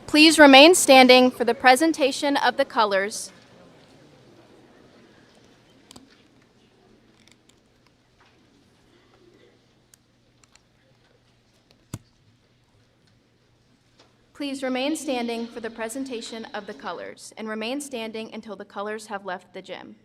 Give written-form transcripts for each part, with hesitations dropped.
Please remain standing for the presentation of the colors. Please remain standing for the presentation of the colors, and remain standing until the colors have left the gym.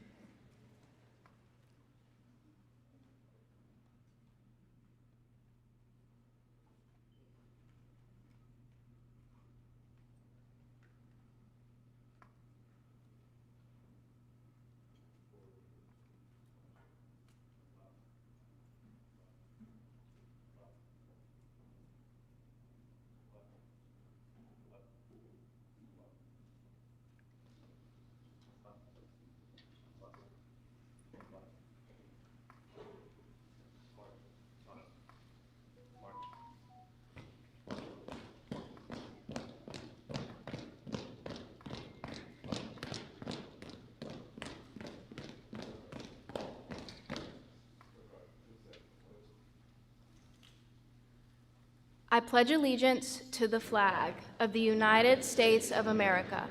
I pledge allegiance to the flag of the United States of America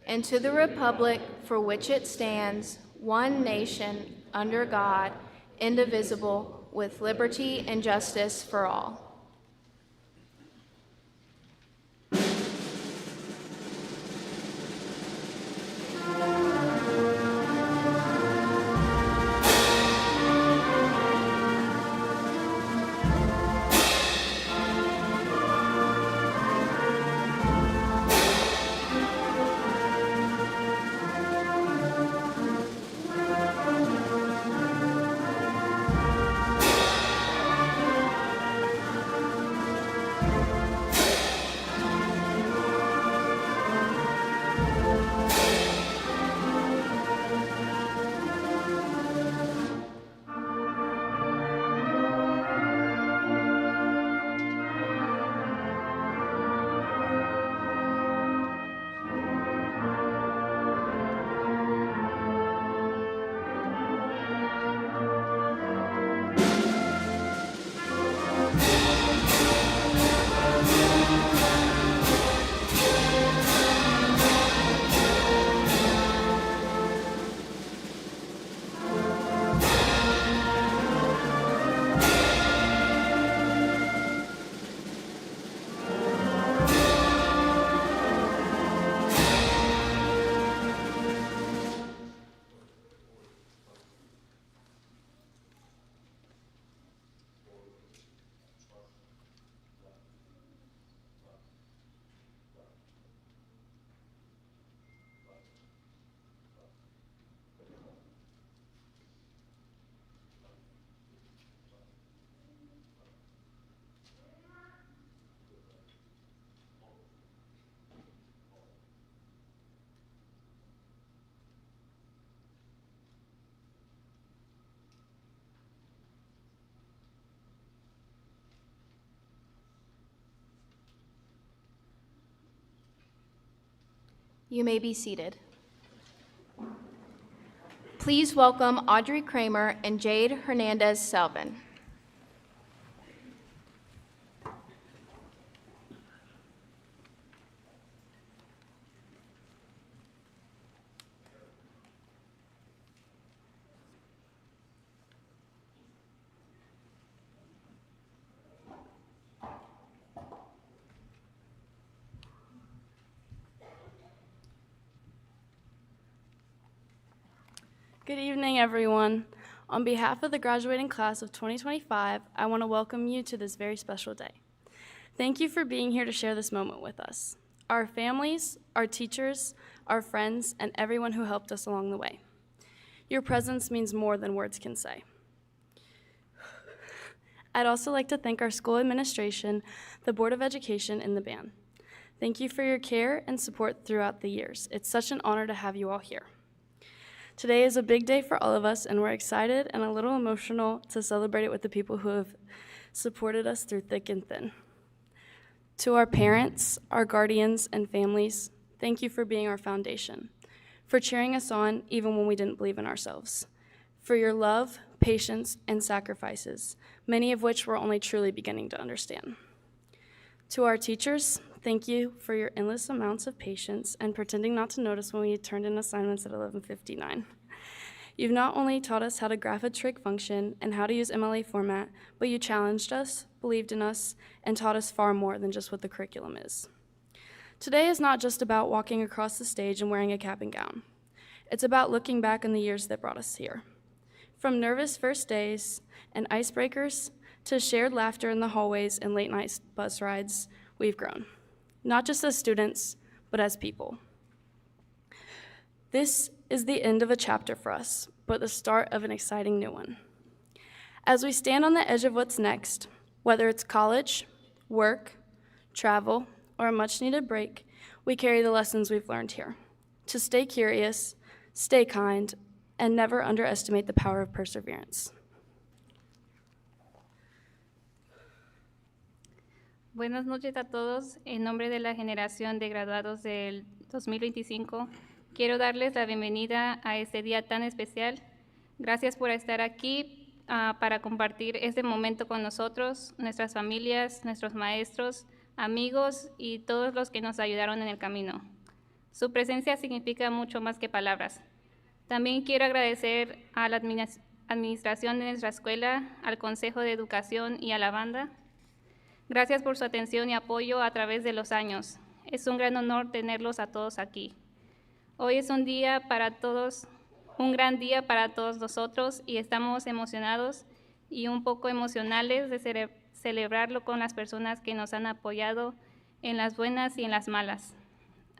and to the republic for which it stands, one nation, under God, indivisible, with liberty and justice for all. You may be seated. Please welcome Audrey Kramer and Jade Hernandez-Selvin. Good evening, everyone. On behalf of the graduating class of 2025, I want to welcome you to this very special day. Thank you for being here to share this moment with us, our families, our teachers, our friends, and everyone who helped us along the way. Your presence means more than words can say. I'd also like to thank our school administration, the Board of Education, and the band. Thank you for your care and support throughout the years. It's such an honor to have you all here. Today is a big day for all of us, and we're excited and a little emotional to celebrate it with the people who have supported us through thick and thin. To our parents, our guardians, and families, thank you for being our foundation, for cheering us on even when we didn't believe in ourselves, for your love, patience, and sacrifices, many of which we're only truly beginning to understand. To our teachers, thank you for your endless amounts of patience and pretending not to notice when we turned in assignments at 11:59. You've not only taught us how to graph a trig function and how to use MLA format, but you challenged us, believed in us, and taught us far more than just what the curriculum is. Today is not just about walking across the stage and wearing a cap and gown. It's about looking back on the years that brought us here. From nervous first days and icebreakers to shared laughter in the hallways and late night bus rides, we've grown. Not just as students, but as people. This is the end of a chapter for us, but the start of an exciting new one. As we stand on the edge of what's next, whether it's college, work, travel, or a much-needed break, we carry the lessons we've learned here. To stay curious, stay kind, and never underestimate the power of perseverance. Buenas noches a todos. En nombre de la generación de graduados del 2025, quiero darles la bienvenida a este día tan especial. Gracias por estar aquí para compartir este momento con nosotros, nuestras familias, nuestros maestros, amigos y todos los que nos ayudaron en el camino. Su presencia significa mucho más que palabras. También quiero agradecer a la administración de nuestra escuela, al Consejo de Educación y a la banda. Gracias por su atención y apoyo a través de los años. Es un gran honor tenerlos a todos aquí. Hoy es un gran día para todos nosotros y estamos emocionados y un poco emocionales de celebrarlo con las personas que nos han apoyado en las buenas y en las malas.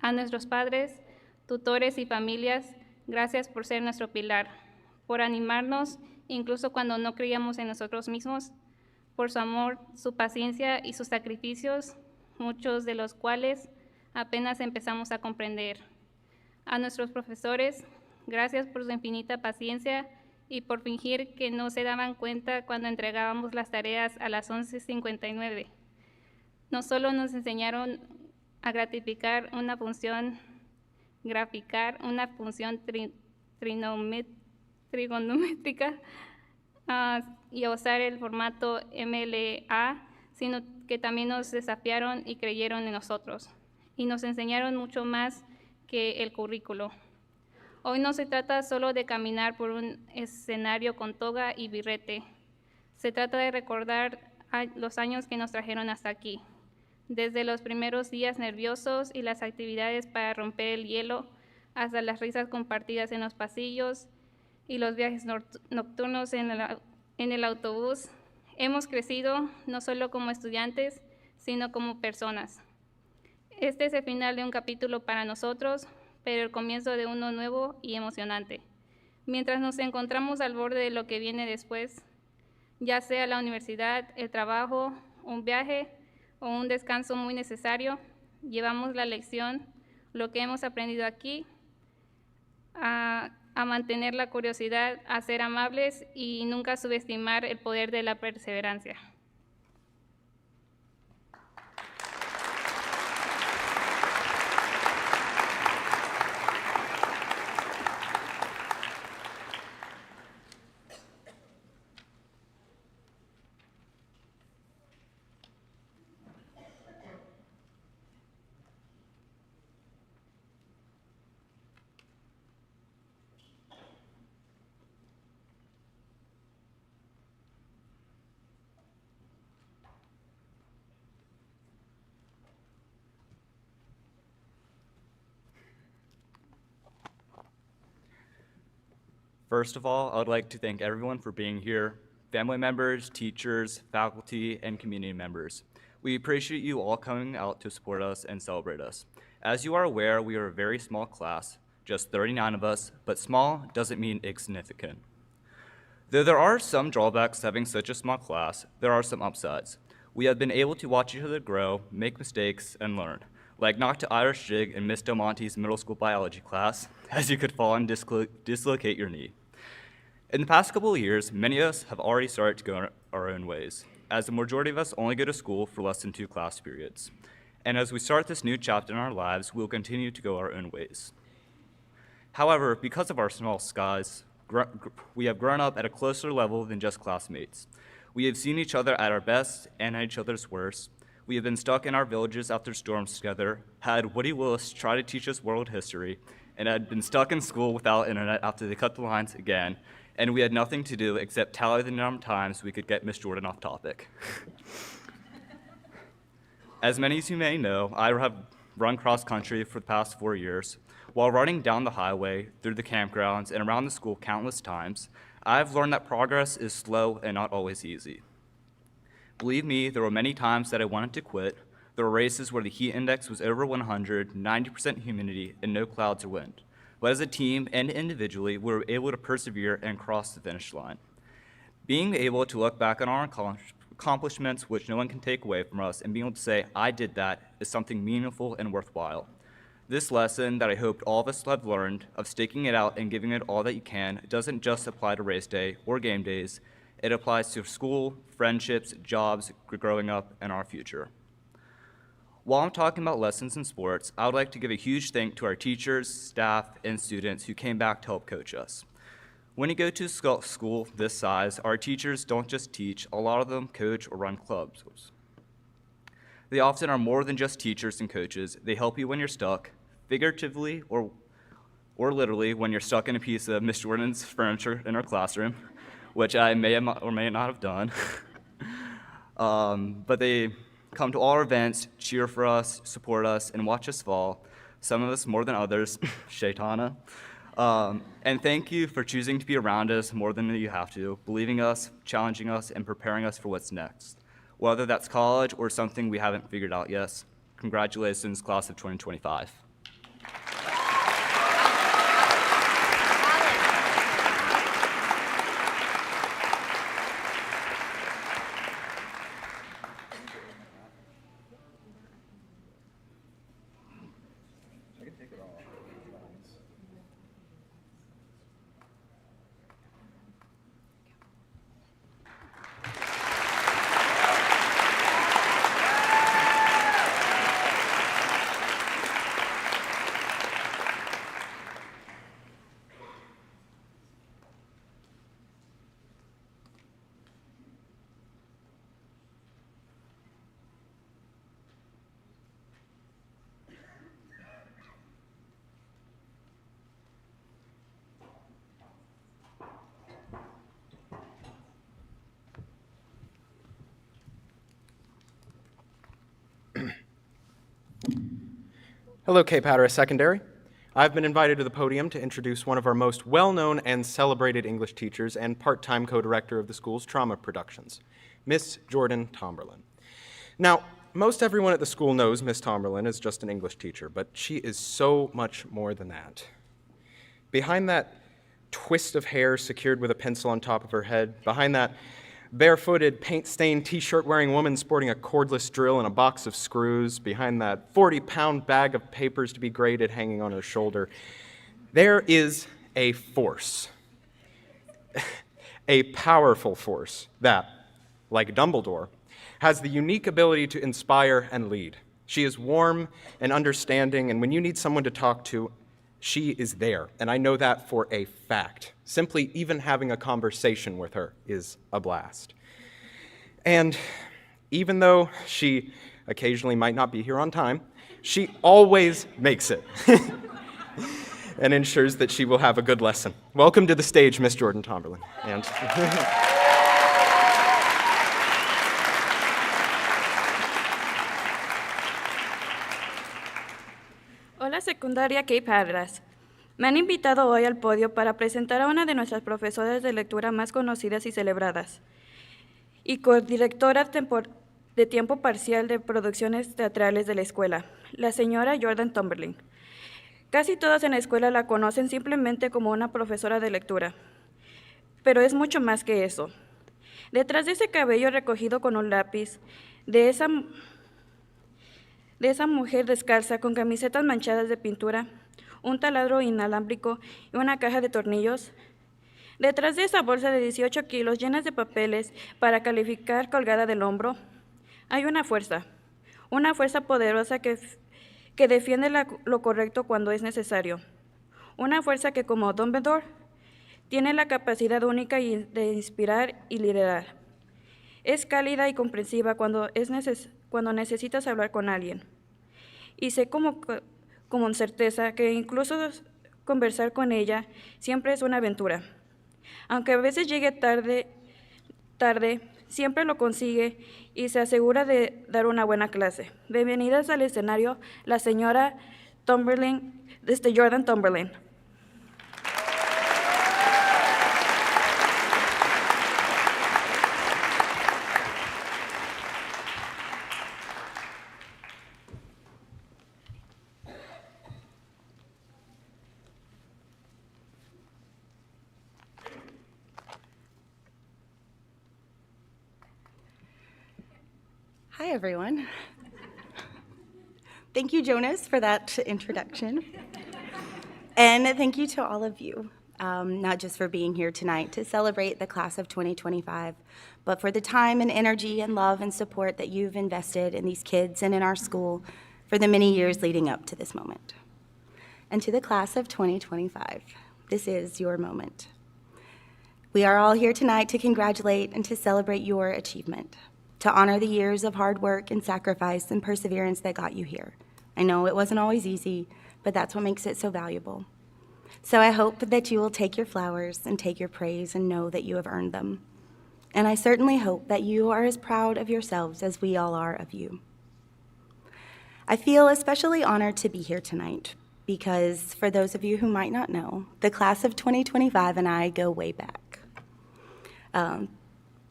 A nuestros padres, tutores y familias, gracias por ser nuestro pilar, por animarnos incluso cuando no creíamos en nosotros mismos, por su amor, su paciencia y sus sacrificios, muchos de los cuales apenas empezamos a comprender. A nuestros profesores, gracias por su infinita paciencia y por fingir que no se daban cuenta cuando entregábamos las tareas a las 11:59. No solo nos enseñaron a graficar una función trigonométrica y a usar el formato MLA, sino que también nos desafiaron y creyeron en nosotros. Y nos enseñaron mucho más que el currículo. Hoy no se trata solo de caminar por un escenario con toga y birrete. Se trata de recordar los años que nos trajeron hasta aquí. Desde los primeros días nerviosos y las actividades para romper el hielo, hasta las risas compartidas en los pasillos y los viajes nocturnos en el autobús, hemos crecido no solo como estudiantes, sino como personas. Este es el final de un capítulo para nosotros, pero el comienzo de uno nuevo y emocionante. Mientras nos encontramos al borde de lo que viene después, ya sea la universidad, el trabajo, un viaje o un descanso muy necesario, llevamos la lección, lo que hemos aprendido aquí, a mantener la curiosidad, a ser amables y nunca subestimar el poder de la perseverancia. First of all, I would like to thank everyone for being here, family members, teachers, faculty, and community members. We appreciate you all coming out to support us and celebrate us. As you are aware, we are a very small class, just 39 of us, but small doesn't mean insignificant. Though there are some drawbacks to having such a small class, there are some upsides. We have been able to watch each other grow, make mistakes, and learn. Like knock to Irish jig in Miss Del Monte's middle school biology class, as you could fall and dislocate your knee. In the past couple of years, many of us have already started to go our own ways, as the majority of us only go to school for less than 2 class periods. And as we start this new chapter in our lives, we will continue to go our own ways. However, because of our small skies, we have grown up at a closer level than just classmates. We have seen each other at our best and at each other's worst. We have been stuck in our villages after storms together, had Woody Willis try to teach us world history, and had been stuck in school without internet after they cut the lines again, and we had nothing to do except tally the number of times we could get Miss Jordan off topic. As many of you may know, I have run cross-country for the past 4 years. While running down the highway, through the campgrounds, and around the school countless times, I've learned that progress is slow and not always easy. Believe me, there were many times that I wanted to quit. There were races where the heat index was over 100, 90% humidity, and no clouds or wind. But as a team and individually, we were able to persevere and cross the finish line. Being able to look back on our accomplishments, which no one can take away from us, and being able to say, I did that, is something meaningful and worthwhile. This lesson that I hoped all of us have learned of sticking it out and giving it all that you can doesn't just apply to race day or game days. It applies to school, friendships, jobs, growing up, and our future. While I'm talking about lessons in sports, I would like to give a huge thank to our teachers, staff, and students who came back to help coach us. When you go to school this size, our teachers don't just teach, a lot of them coach or run clubs. They often are more than just teachers and coaches. They help you when you're stuck, figuratively or literally when you're stuck in a piece of Miss Jordan's furniture in our classroom, which I may or may not have done. But they come to all our events, cheer for us, support us, and watch us fall. Some of us more than others, Shaitana. And thank you for choosing to be around us more than you have to, believing us, challenging us, and preparing us for what's next. Whether that's college or something we haven't figured out yet. Congratulations, class of 2025. Hello, Cape Hatteras Secondary. I've been invited to the podium to introduce one of our most well-known and celebrated English teachers and part-time co-director of the school's trauma productions, Miss Jordan Tomberlin. Now, most everyone at the school knows Miss Tomberlin is just an English teacher, but she is so much more than that. Behind that twist of hair secured with a pencil on top of her head, behind that barefooted, paint-stained t-shirt-wearing woman sporting a cordless drill and a box of screws, behind that 40-pound bag of papers to be graded hanging on her shoulder, there is a force, a powerful force that, like Dumbledore, has the unique ability to inspire and lead. She is warm and understanding, and when you need someone to talk to, she is there, and I know that for a fact. Simply even having a conversation with her is a blast. And even though she occasionally might not be here on time, she always makes it and ensures that she will have a good lesson. Welcome to the stage, Miss Jordan Tomberlin. And Hola Secundaria Cape Hatteras. Me han invitado hoy al podio para presentar a una de nuestras profesoras de lectura más conocidas y celebradas, y codirectora de tiempo parcial de producciones teatrales de la escuela, la señora Jordan Tomberlin. Casi todos en la escuela la conocen simplemente como una profesora de lectura, pero es mucho más que eso. Detrás de ese cabello recogido con un lápiz, de esa mujer descalza con camisetas manchadas de pintura, un taladro inalámbrico y una caja de tornillos. Detrás de esa bolsa de 18 kilos llenas de papeles para calificar colgada del hombro, hay una fuerza poderosa que defiende lo correcto cuando es necesario. Una fuerza que, como Dumbledore, tiene la capacidad única de inspirar y liderar. Es cálida y comprensiva cuando cuando necesitas hablar con alguien. Y sé como con certeza que incluso conversar con ella siempre es una aventura. Aunque a veces llegue tarde, siempre lo consigue y se asegura de dar una buena clase. Bienvenidas al escenario la señora Jordan Tomberlin. Hi, everyone. Thank you, Jonas, for that introduction. And thank you to all of you, not just for being here tonight to celebrate the class of 2025, but for the time and energy and love and support that you've invested in these kids and in our school for the many years leading up to this moment. And to the class of 2025, this is your moment. We are all here tonight to congratulate and to celebrate your achievement, to honor the years of hard work and sacrifice and perseverance that got you here. I know it wasn't always easy, but that's what makes it so valuable. So I hope that you will take your flowers and take your praise and know that you have earned them. And I certainly hope that you are as proud of yourselves as we all are of you. I feel especially honored to be here tonight because, for those of you who might not know, the class of 2025 and I go way back.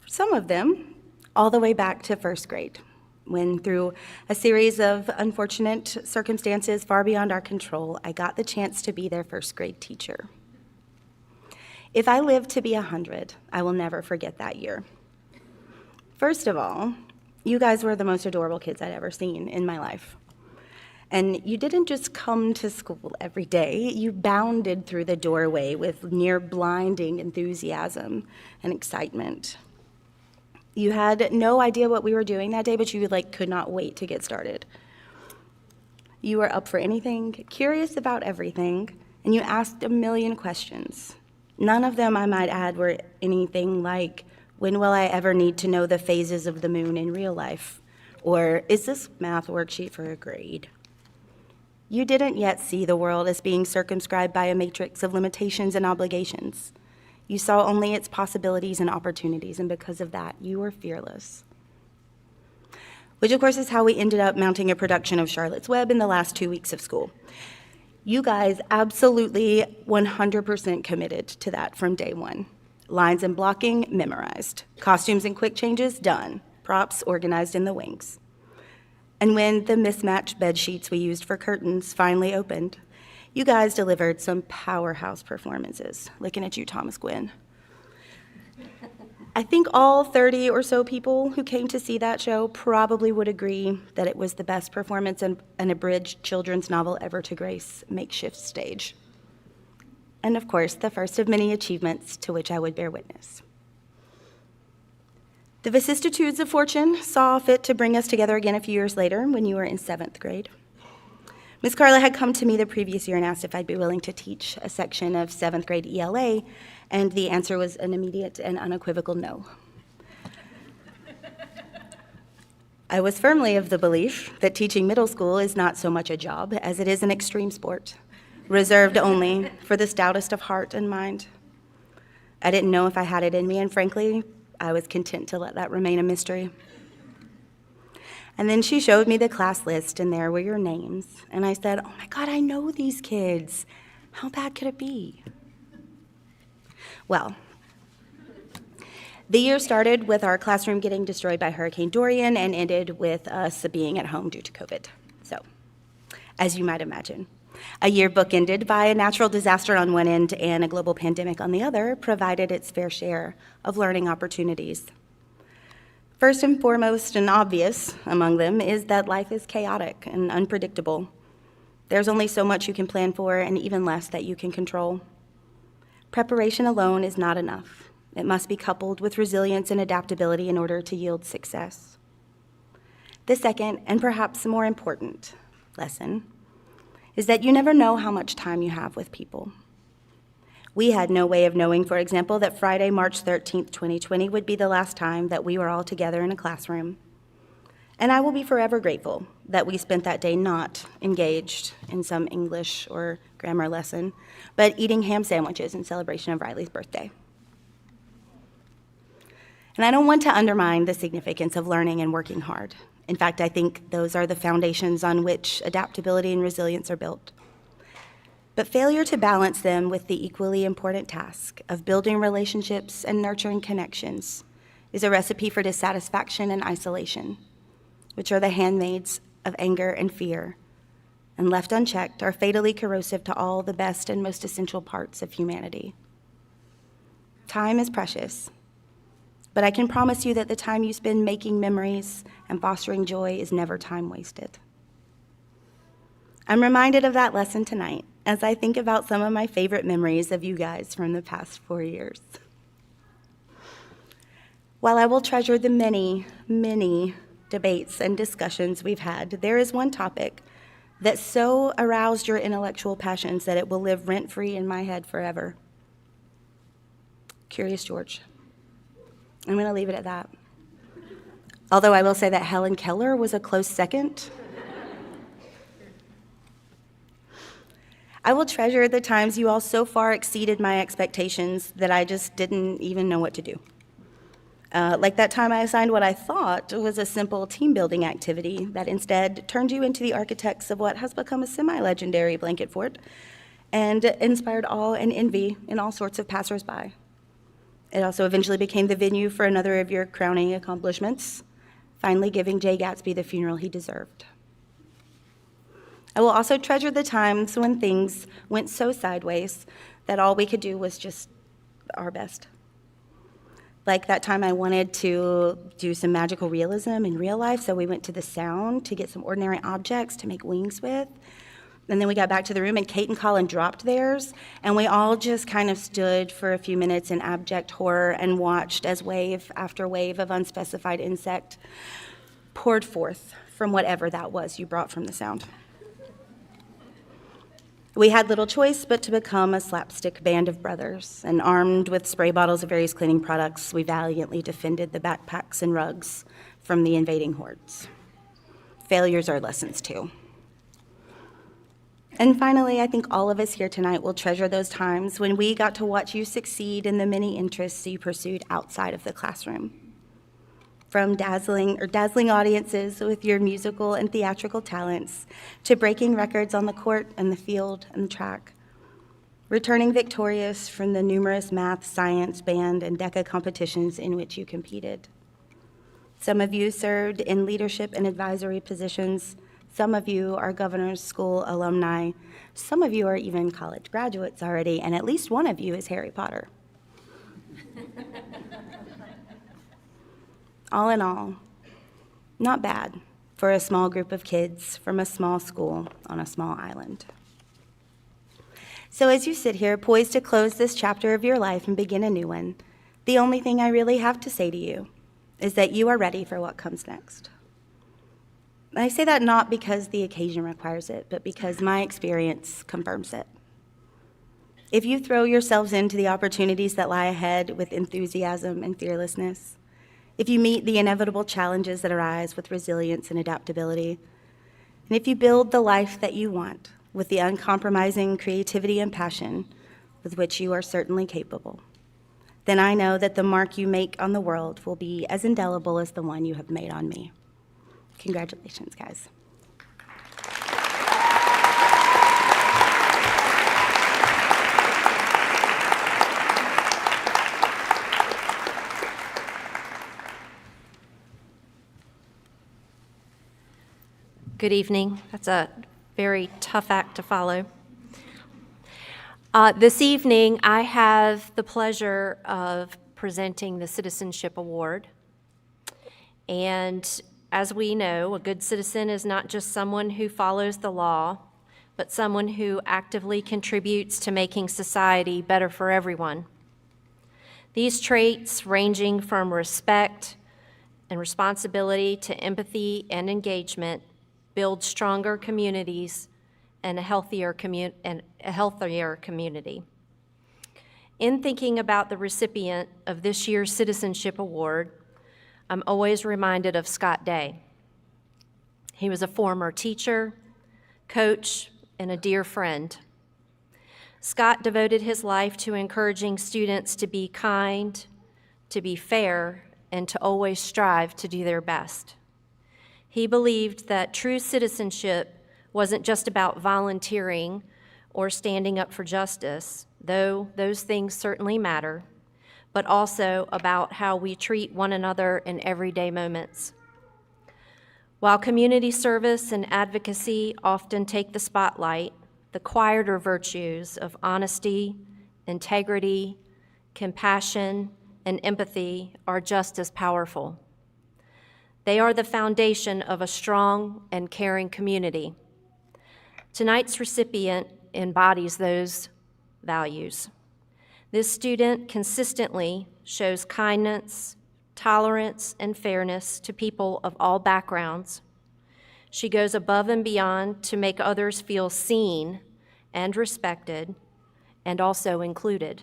Some of them all the way back to first grade, when through a series of unfortunate circumstances far beyond our control, I got the chance to be their first grade teacher. If I live to be 100, I will never forget that year. First of all, you guys were the most adorable kids I'd ever seen in my life. And you didn't just come to school every day, you bounded through the doorway with near blinding enthusiasm and excitement. You had no idea what we were doing that day, but you could not wait to get started. You were up for anything, curious about everything, and you asked a million questions. None of them, I might add, were anything like, when will I ever need to know the phases of the moon in real life? Or, is this math worksheet for a grade? You didn't yet see the world as being circumscribed by a matrix of limitations and obligations. You saw only its possibilities and opportunities, and because of that, you were fearless. Which, of course, is how we ended up mounting a production of Charlotte's Web in the last 2 weeks of school. You guys absolutely 100% committed to that from day one. Lines and blocking memorized. Costumes and quick changes done. Props organized in the wings. And when the mismatched bed sheets we used for curtains finally opened, you guys delivered some powerhouse performances. Looking at you, Thomas Gwynn. I think all 30 or so people who came to see that show probably would agree that it was the best performance in an abridged children's novel ever to grace makeshift stage. And of course, the first of many achievements to which I would bear witness. The vicissitudes of fortune saw fit to bring us together again a few years later when you were in 7th grade. Ms. Carla had come to me the previous year and asked if I'd be willing to teach a section of 7th grade ELA, and the answer was an immediate and unequivocal no. I was firmly of the belief that teaching middle school is not so much a job as it is an extreme sport, reserved only for the stoutest of heart and mind. I didn't know if I had it in me, and frankly, I was content to let that remain a mystery. And then she showed me the class list, and there were your names. And I said, oh my God, I know these kids. How bad could it be? Well, the year started with our classroom getting destroyed by Hurricane Dorian and ended with us being at home due to COVID. So, as you might imagine, a year bookended by a natural disaster on one end and a global pandemic on the other provided its fair share of learning opportunities. First and foremost and obvious among them is that life is chaotic and unpredictable. There's only so much you can plan for and even less that you can control. Preparation alone is not enough. It must be coupled with resilience and adaptability in order to yield success. The second, and perhaps more important lesson, is that you never know how much time you have with people. We had no way of knowing, for example, that Friday, March 13th, 2020 would be the last time that we were all together in a classroom. And I will be forever grateful that we spent that day not engaged in some English or grammar lesson, but eating ham sandwiches in celebration of Riley's birthday. And I don't want to undermine the significance of learning and working hard. In fact, I think those are the foundations on which adaptability and resilience are built. But failure to balance them with the equally important task of building relationships and nurturing connections is a recipe for dissatisfaction and isolation, which are the handmaids of anger and fear, and left unchecked are fatally corrosive to all the best and most essential parts of humanity. Time is precious, but I can promise you that the time you spend making memories and fostering joy is never time wasted. I'm reminded of that lesson tonight as I think about some of my favorite memories of you guys from the past 4 years. While I will treasure the many, many debates and discussions we've had, there is one topic that so aroused your intellectual passions that it will live rent-free in my head forever. Curious George. I'm going to leave it at that. Although I will say that Helen Keller was a close second. I will treasure the times you all so far exceeded my expectations that I just didn't even know what to do. Like that time I assigned what I thought was a simple team-building activity that instead turned you into the architects of what has become a semi-legendary blanket fort and inspired awe and envy in all sorts of passersby. It also eventually became the venue for another of your crowning accomplishments, finally giving Jay Gatsby the funeral he deserved. I will also treasure the times when things went so sideways that all we could do was just our best. Like that time I wanted to do some magical realism in real life, so we went to the Sound to get some ordinary objects to make wings with. And then we got back to the room and Kate and Colin dropped theirs, and we all just kind of stood for a few minutes in abject horror and watched as wave after wave of unspecified insect poured forth from whatever that was you brought from the Sound. We had little choice but to become a slapstick band of brothers, and armed with spray bottles of various cleaning products, we valiantly defended the backpacks and rugs from the invading hordes. Failures are lessons too. And finally, I think all of us here tonight will treasure those times when we got to watch you succeed in the many interests you pursued outside of the classroom. From dazzling audiences with your musical and theatrical talents to breaking records on the court and the field and the track, returning victorious from the numerous math, science, band, and DECA competitions in which you competed. Some of you served in leadership and advisory positions. Some of you are Governor's School alumni. Some of you are even college graduates already, and at least one of you is Harry Potter. All in all, not bad for a small group of kids from a small school on a small island. So as you sit here, poised to close this chapter of your life and begin a new one, the only thing I really have to say to you is that you are ready for what comes next. I say that not because the occasion requires it, but because my experience confirms it. If you throw yourselves into the opportunities that lie ahead with enthusiasm and fearlessness, if you meet the inevitable challenges that arise with resilience and adaptability, and if you build the life that you want with the uncompromising creativity and passion with which you are certainly capable, then I know that the mark you make on the world will be as indelible as the one you have made on me. Congratulations, guys. Good evening. That's a very tough act to follow. This evening, I have the pleasure of presenting the Citizenship Award. And as we know, a good citizen is not just someone who follows the law, but someone who actively contributes to making society better for everyone. These traits, ranging from respect and responsibility to empathy and engagement, build stronger communities and a healthier community. In thinking about the recipient of this year's Citizenship Award, I'm always reminded of Scott Day. He was a former teacher, coach, and a dear friend. Scott devoted his life to encouraging students to be kind, to be fair, and to always strive to do their best. He believed that true citizenship wasn't just about volunteering or standing up for justice, though those things certainly matter, but also about how we treat one another in everyday moments. While community service and advocacy often take the spotlight, the quieter virtues of honesty, integrity, compassion, and empathy are just as powerful. They are the foundation of a strong and caring community. Tonight's recipient embodies those values. This student consistently shows kindness, tolerance, and fairness to people of all backgrounds. She goes above and beyond to make others feel seen and respected, and also included.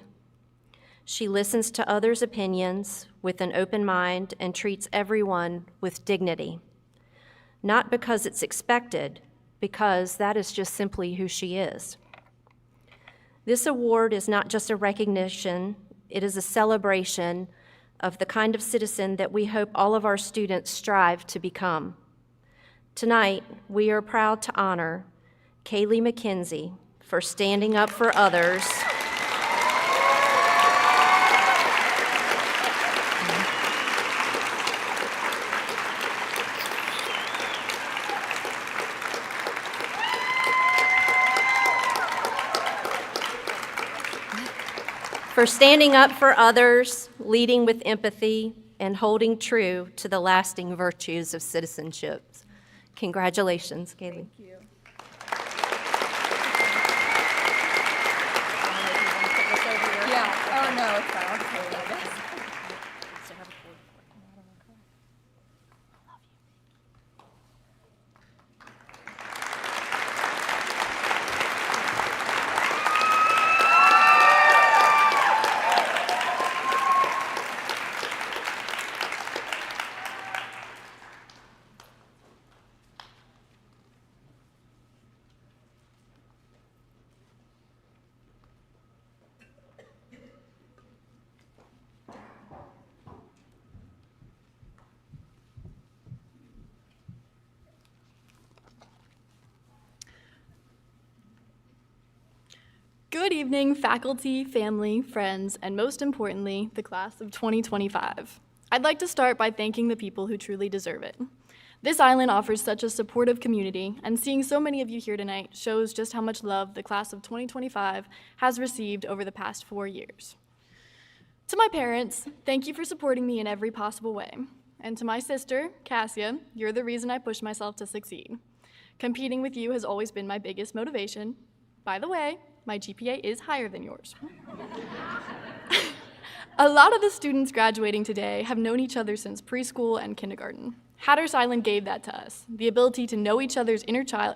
She listens to others' opinions with an open mind and treats everyone with dignity. Not because it's expected, because that is just simply who she is. This award is not just a recognition, it is a celebration of the kind of citizen that we hope all of our students strive to become. Tonight, we are proud to honor Kaylee McKenzie for standing up for others leading with empathy, and holding true to the lasting virtues of citizenship. Congratulations, Kaylee. Thank you. Yeah. Oh, no, it's fine. I'll just hold it, I guess. Good evening, faculty, family, friends, and most importantly, the class of 2025. I'd like to start by thanking the people who truly deserve it. This island offers such a supportive community, and seeing so many of you here tonight shows just how much love the class of 2025 has received over the past 4 years. To my parents, thank you for supporting me in every possible way. And to my sister, Cassia, you're the reason I push myself to succeed. Competing with you has always been my biggest motivation. By the way, my GPA is higher than yours. A lot of the students graduating today have known each other since preschool and kindergarten. Hatteras Island gave that to us, the ability to know each other's inner child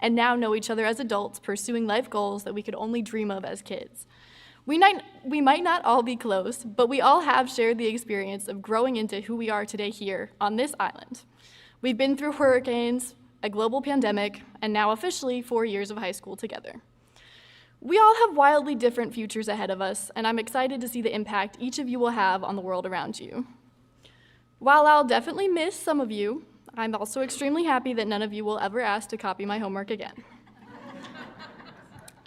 and now know each other as adults pursuing life goals that we could only dream of as kids. We might not all be close, but we all have shared the experience of growing into who we are today here on this island. We've been through hurricanes, a global pandemic, and now officially 4 years of high school together. We all have wildly different futures ahead of us, and I'm excited to see the impact each of you will have on the world around you. While I'll definitely miss some of you, I'm also extremely happy that none of you will ever ask to copy my homework again.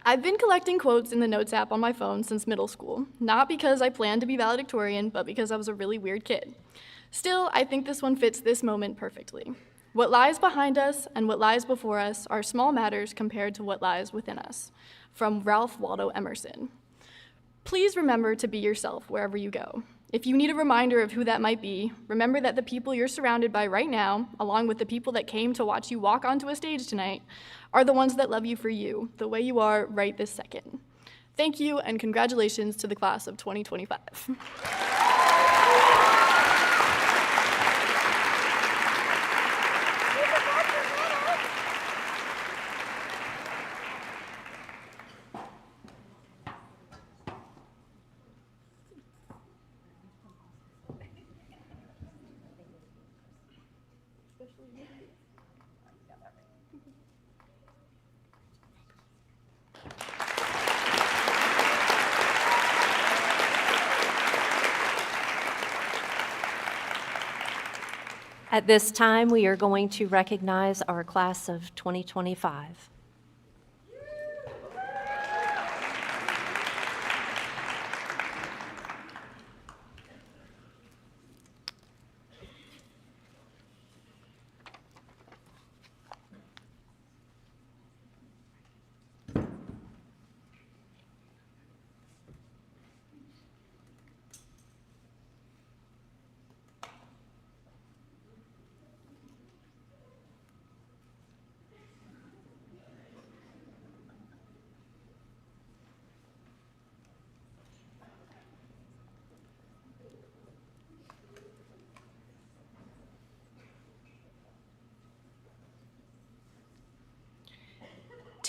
I've been collecting quotes in the Notes app on my phone since middle school, not because I planned to be valedictorian, but because I was a really weird kid. Still, I think this one fits this moment perfectly. What lies behind us and what lies before us are small matters compared to what lies within us. From Ralph Waldo Emerson. Please remember to be yourself wherever you go. If you need a reminder of who that might be, remember that the people you're surrounded by right now, along with the people that came to watch you walk onto a stage tonight, are the ones that love you for you, the way you are right this second. Thank you, and congratulations to the class of 2025. At this time, we are going to recognize our class of 2025.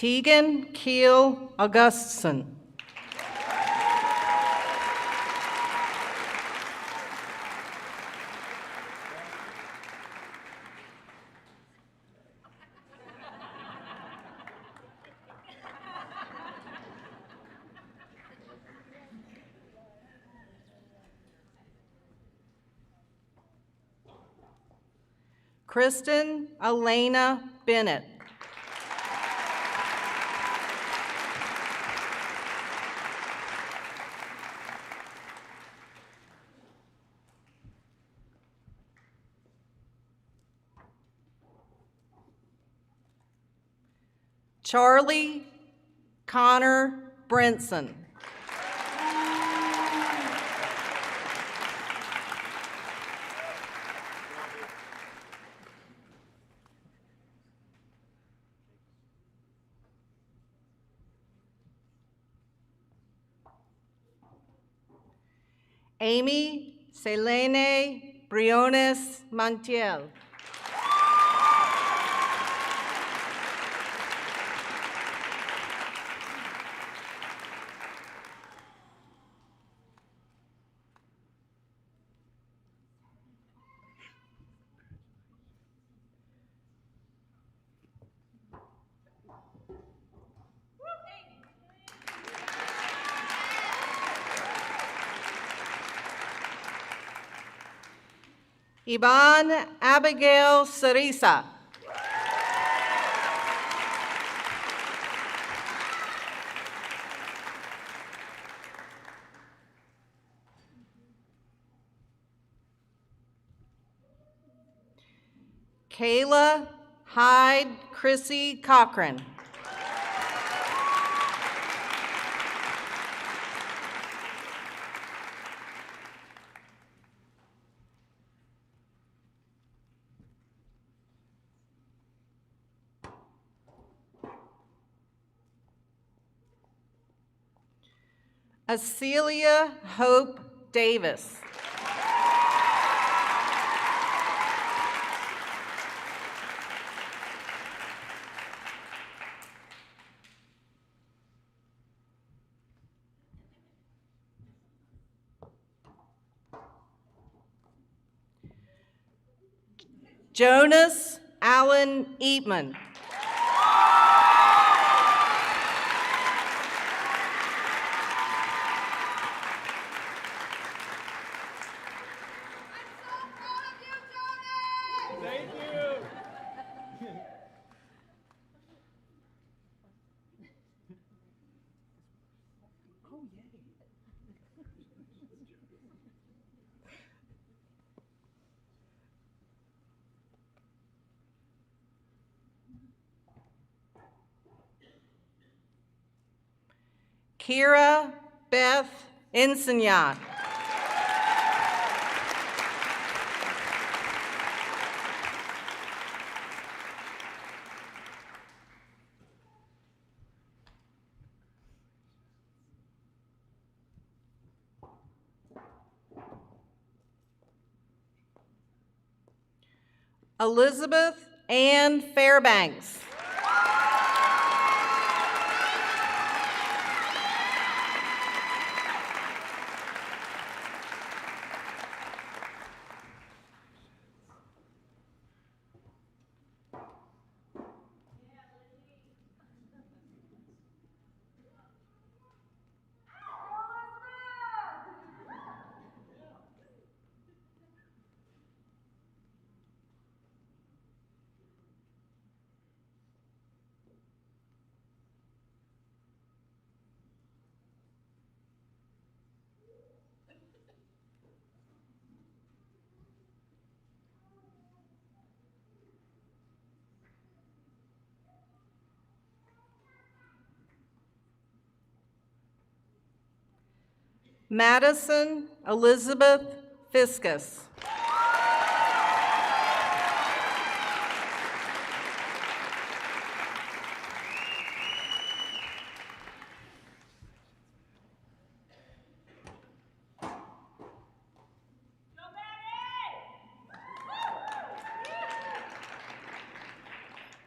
Tegan Keel Augustson. Kristen Elena Bennett. Charlie Connor Brinson. Amy Selene Briones Montiel. Yvonne Abigail Cerisa. Kayla Hyde Chrissy Cochran. Acelia Hope Davis. Jonas Allen Eatman. Kira Beth Insigniat. Elizabeth Ann Fairbanks. Madison Elizabeth Fiscus.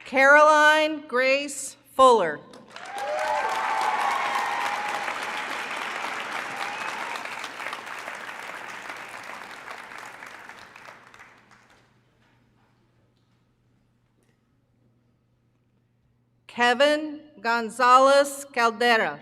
Caroline Grace Fuller. Kevin Gonzalez Caldera.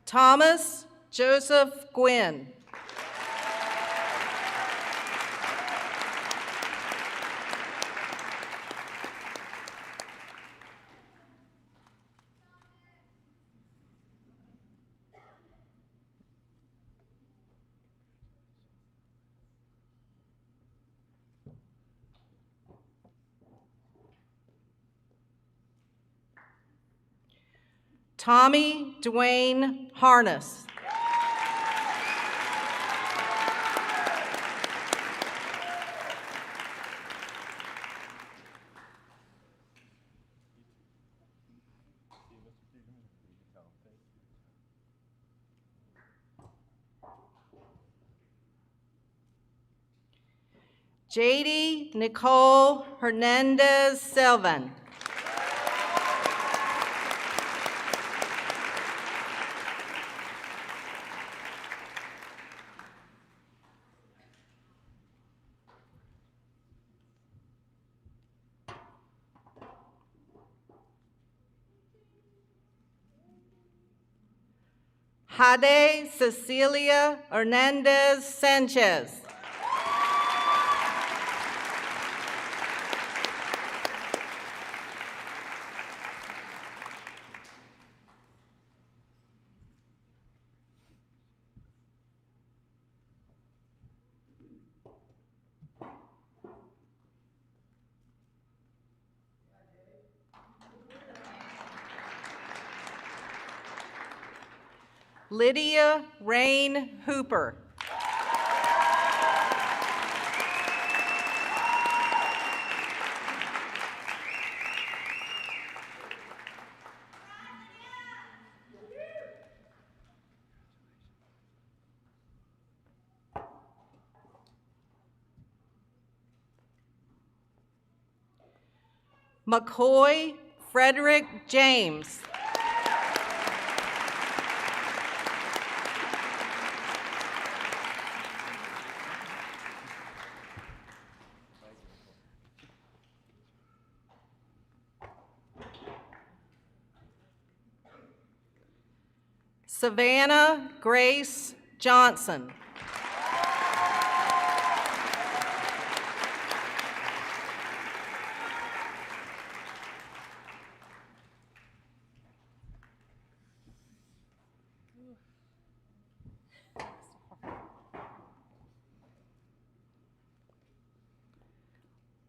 Thomas Joseph Gwynn. Tommy Dwayne Harness. JD Nicole Hernandez Selvin. Jade Cecilia Hernandez Sanchez. Lydia Rain Hooper. McCoy Frederick James. Savannah Grace Johnson.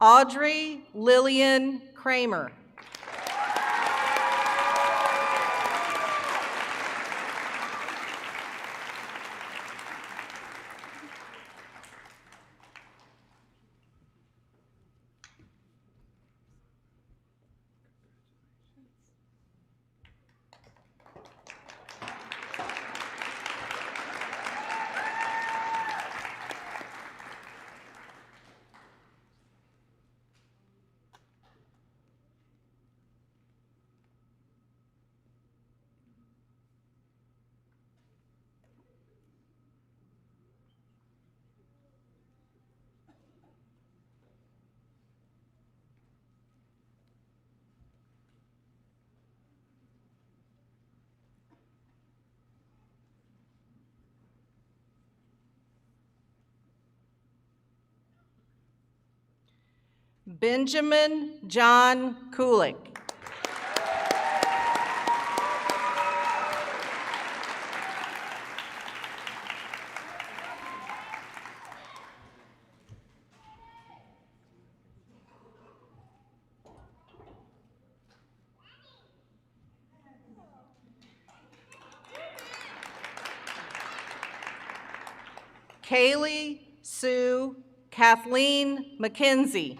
Audrey Lillian Kramer. Benjamin John Kulik. Kaylee Sue Kathleen McKenzie.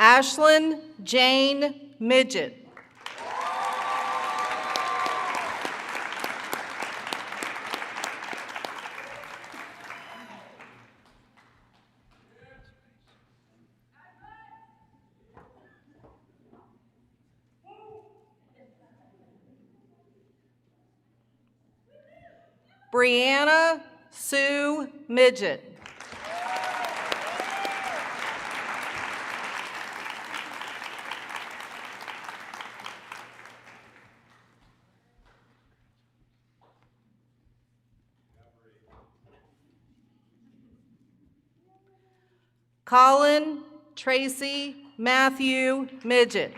Ashlyn Jane Midget. Brianna Sue Midget. Colin Tracy Matthew Midget.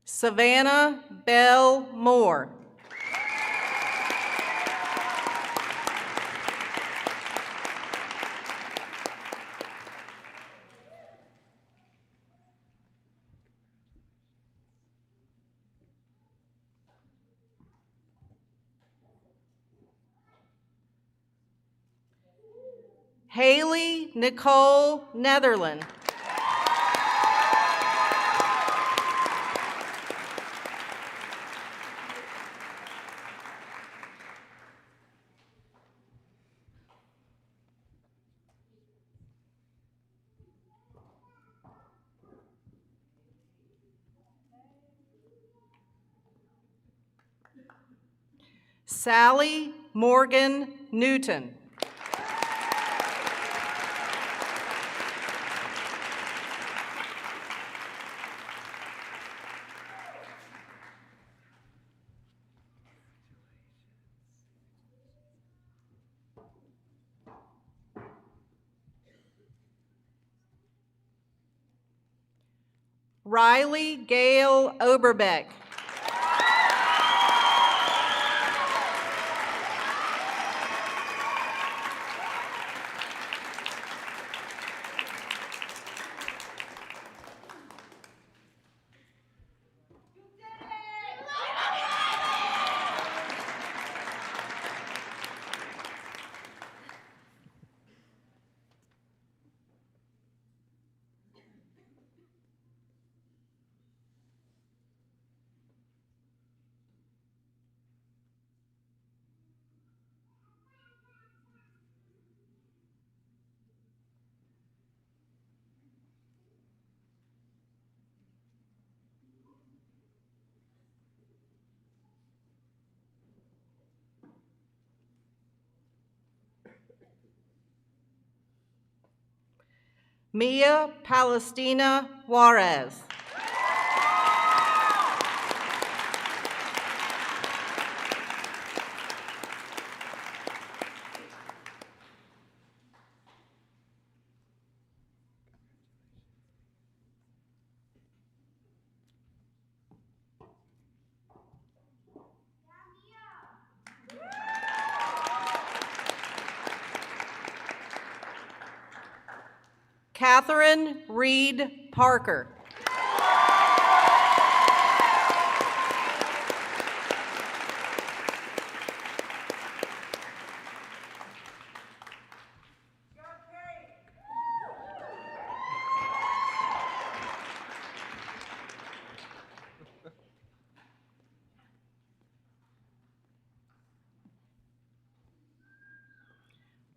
Savannah Bell Moore. Haley Nicole Netherland. Sally Morgan Newton. Riley Gale Oberbeck. Mia Palestina Juarez. Catherine Reed Parker.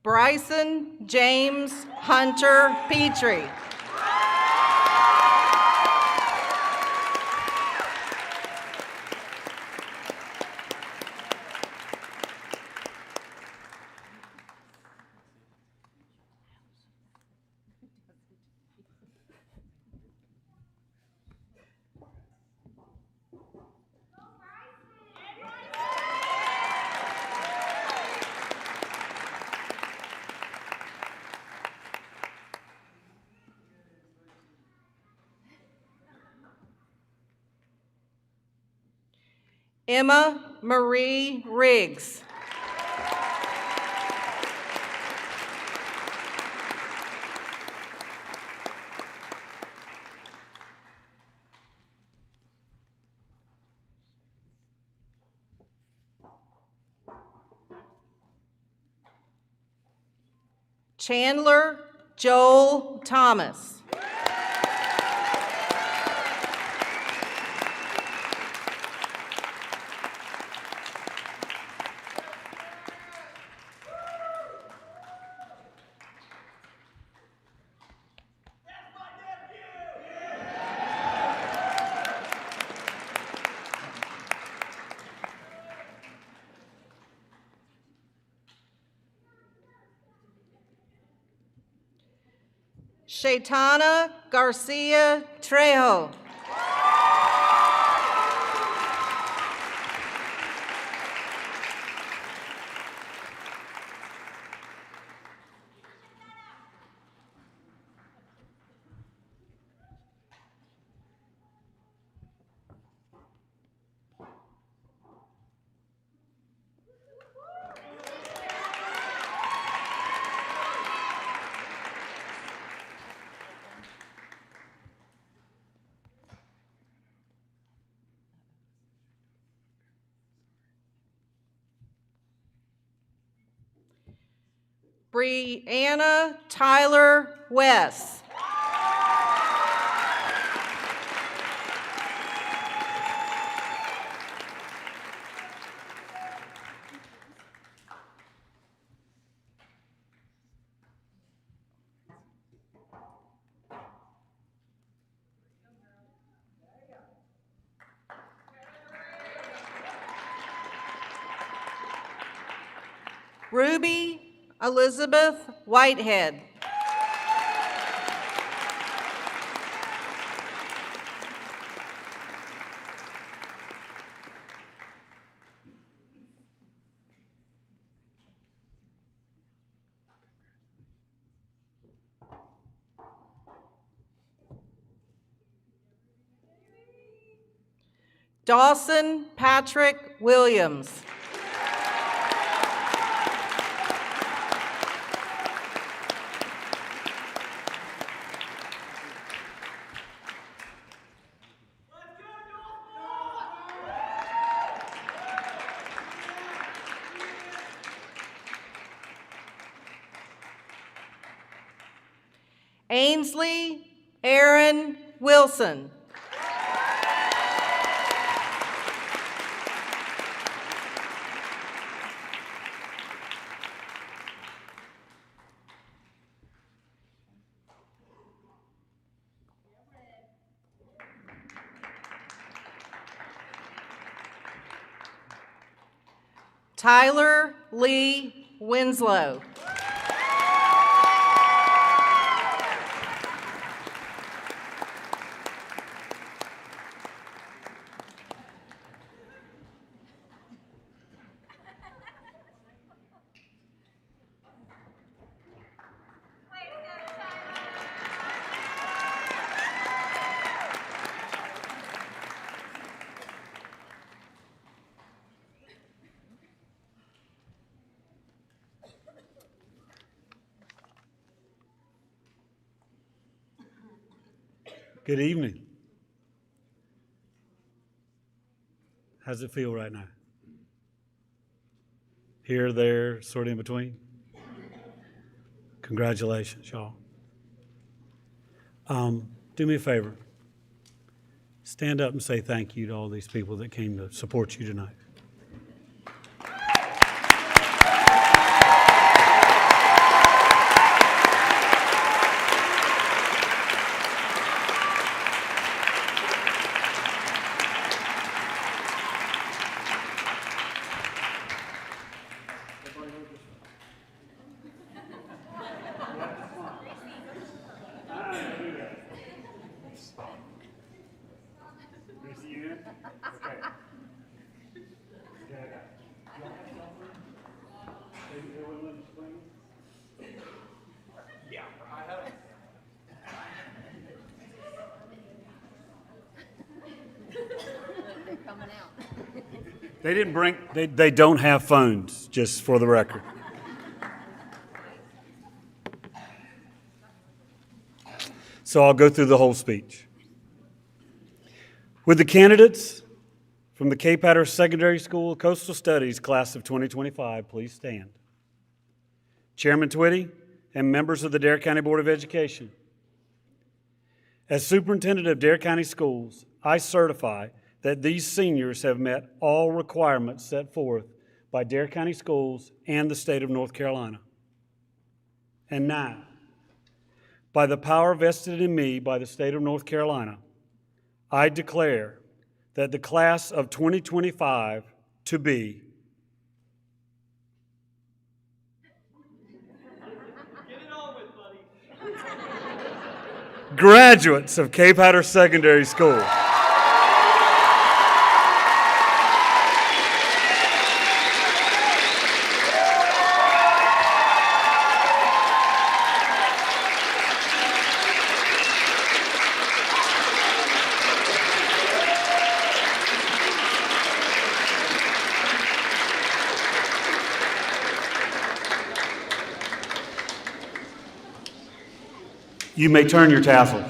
Bryson James Hunter Petrie. Emma Marie Riggs. Chandler Joel Thomas. Shaitana Garcia Trejo. Brianna Tyler West. Ruby Elizabeth Whitehead. Dawson Patrick Williams. Ainsley Aaron Wilson. Tyler Lee Winslow. Good evening. How's it feel right now? Here, there, sort of in between? Congratulations, y'all. Do me a favor. Stand up and say thank you to all these people that came to support you tonight. They didn't bring, they don't have phones, just for the record. So I'll go through the whole speech. With the candidates from the Cape Hatteras Secondary School Coastal Studies class of 2025, please stand. Chairman Twitty and members of the Dare County Board of Education. As superintendent of Dare County Schools, I certify that these seniors have met all requirements set forth by Dare County Schools and the state of North Carolina. And now, by the power vested in me by the state of North Carolina, I declare that the class of 2025 to be graduates of Cape Hatteras Secondary School. You may turn your tassel.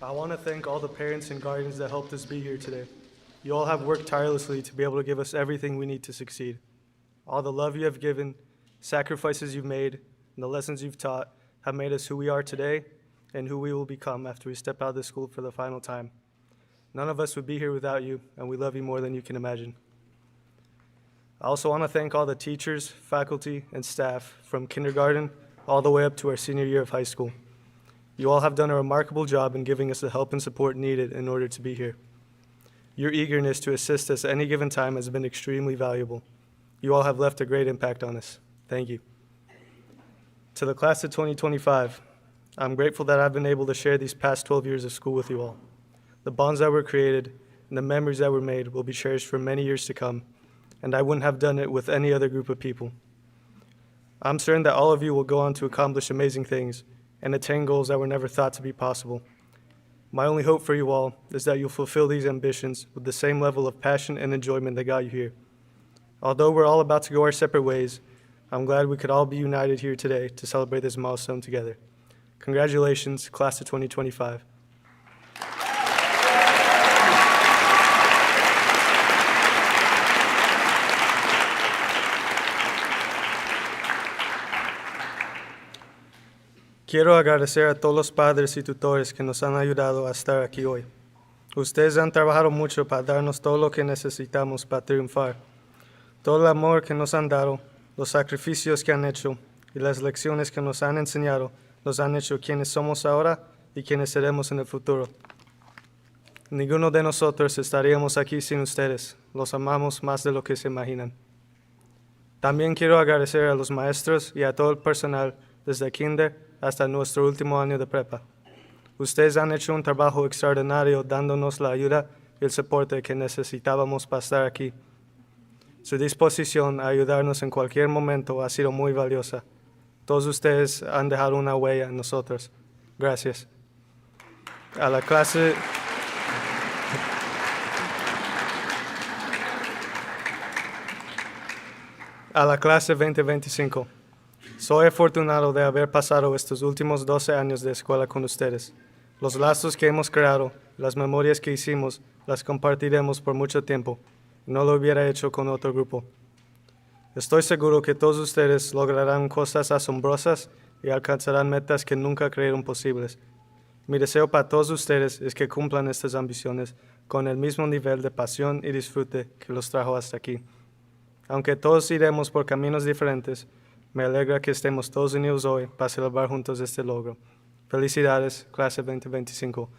I want to thank all the parents and guardians that helped us be here today. You all have worked tirelessly to be able to give us everything we need to succeed. All the love you have given, sacrifices you've made, and the lessons you've taught have made us who we are today and who we will become after we step out of this school for the final time. None of us would be here without you, and we love you more than you can imagine. I also want to thank all the teachers, faculty, and staff from kindergarten all the way up to our senior year of high school. You all have done a remarkable job in giving us the help and support needed in order to be here. Your eagerness to assist us at any given time has been extremely valuable. You all have left a great impact on us. Thank you. To the class of 2025, I'm grateful that I've been able to share these past 12 years of school with you all. The bonds that were created and the memories that were made will be cherished for many years to come, and I wouldn't have done it with any other group of people. I'm certain that all of you will go on to accomplish amazing things and attain goals that were never thought to be possible. My only hope for you all is that you'll fulfill these ambitions with the same level of passion and enjoyment that got you here. Although we're all about to go our separate ways, I'm glad we could all be united here today to celebrate this milestone together. Congratulations, class of 2025. Quiero agradecer a todos los padres y tutores que nos han ayudado a estar aquí hoy. Ustedes han trabajado mucho para darnos todo lo que necesitamos para triunfar. Todo el amor que nos han dado, los sacrificios que han hecho y las lecciones que nos han enseñado nos han hecho quienes somos ahora y quienes seremos en el futuro. Ninguno de nosotros estaríamos aquí sin ustedes. Los amamos más de lo que se imaginan. También quiero agradecer a los maestros y a todo el personal desde kinder hasta nuestro último año de prepa. Ustedes han hecho un trabajo extraordinario dándonos la ayuda y el soporte que necesitábamos para estar aquí. Su disposición a ayudarnos en cualquier momento ha sido muy valiosa. Todos ustedes han dejado una huella en nosotros. Gracias. A la clase A la clase 2025. Soy afortunado de haber pasado estos últimos 12 años de escuela con ustedes. Los lazos que hemos creado, las memorias que hicimos, las compartiremos por mucho tiempo. No lo hubiera hecho con otro grupo. Estoy seguro que todos ustedes lograrán cosas asombrosas y alcanzarán metas que nunca creyeron posibles. Mi deseo para todos ustedes es que cumplan estas ambiciones con el mismo nivel de pasión y disfrute que los trajo hasta aquí. Aunque todos iremos por caminos diferentes, me alegra que estemos todos unidos hoy para celebrar juntos este logro. Felicidades, clase 2025.